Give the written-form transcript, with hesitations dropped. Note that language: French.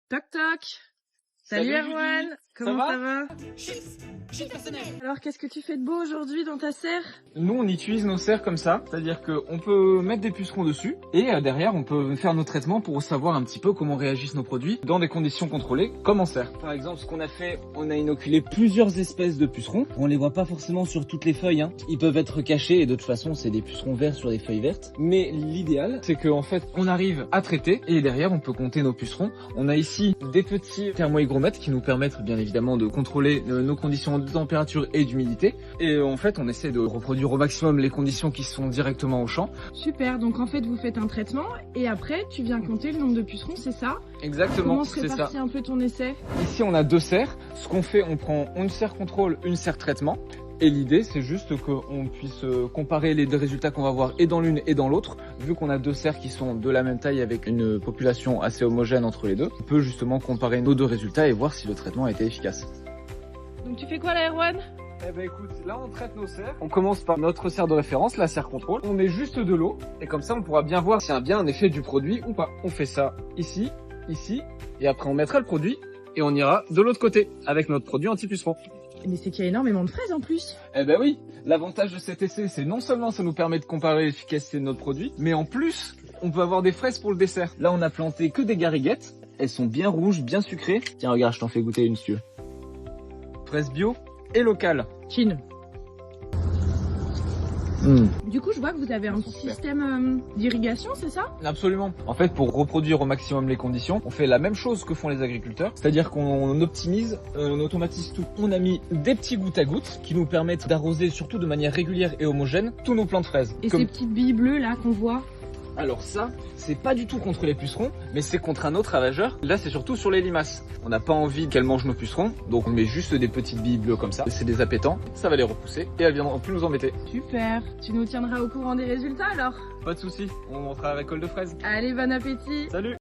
Toc toc. Salut Erwan, Judy. comment ça va? Chiffre personnel. Alors qu'est-ce que tu fais de beau aujourd'hui dans ta serre? Nous, on utilise nos serres comme ça, c'est-à-dire qu'on peut mettre des pucerons dessus et derrière, on peut faire nos traitements pour savoir un petit peu comment réagissent nos produits dans des conditions contrôlées, comme en serre. Par exemple, ce qu'on a fait, on a inoculé plusieurs espèces de pucerons. On les voit pas forcément sur toutes les feuilles, hein. Ils peuvent être cachés et de toute façon, c'est des pucerons verts sur des feuilles vertes. Mais l'idéal, c'est qu'en fait, on arrive à traiter et derrière, on peut compter nos pucerons. On a ici des petits thermohygromètres qui nous permettent bien évidemment de contrôler nos conditions de température et d'humidité. Et en fait, on essaie de reproduire au maximum les conditions qui sont directement au champ. Super, donc en fait vous faites un traitement et après tu viens compter le nombre de pucerons, c'est ça? Exactement, Comment se c'est ça. répartit un peu ton essai? Ici, on a deux serres. Ce qu'on fait, on prend une serre contrôle, une serre traitement. Et l'idée, c'est juste qu'on puisse comparer les deux résultats qu'on va voir et dans l'une et dans l'autre. Vu qu'on a deux serres qui sont de la même taille avec une population assez homogène entre les deux, on peut justement comparer nos deux résultats et voir si le traitement a été efficace. Donc tu fais quoi là Erwan? Eh ben écoute, là on traite nos serres. On commence par notre serre de référence, la serre contrôle. On met juste de l'eau et comme ça on pourra bien voir s'il y a bien un effet du produit ou pas. On fait ça ici, ici et après on mettra le produit et on ira de l'autre côté avec notre produit anti-puceron. Mais c'est qu'il y a énormément de fraises en plus. Eh ben oui, l'avantage de cet essai, c'est non seulement ça nous permet de comparer l'efficacité de notre produit, mais en plus, on peut avoir des fraises pour le dessert. Là, on a planté que des gariguettes. Elles sont bien rouges, bien sucrées. Tiens, regarde, je t'en fais goûter une, si tu veux. Fraises bio et locales. Chin. Du coup, je vois que vous avez un système d'irrigation, c'est ça? Absolument. En fait, pour reproduire au maximum les conditions, on fait la même chose que font les agriculteurs. C'est-à-dire qu'on optimise, on automatise tout. On a mis des petits gouttes à gouttes qui nous permettent d'arroser surtout de manière régulière et homogène tous nos plants de fraises. Et ces petites billes bleues là qu'on voit? Alors ça, c'est pas du tout contre les pucerons, mais c'est contre un autre ravageur. Là, c'est surtout sur les limaces. On n'a pas envie qu'elles mangent nos pucerons, donc on met juste des petites billes bleues comme ça. C'est des appétants, ça va les repousser et elles viendront plus nous embêter. Super, tu nous tiendras au courant des résultats alors? Pas de soucis, on montera la récolte de fraises. Allez, bon appétit! Salut!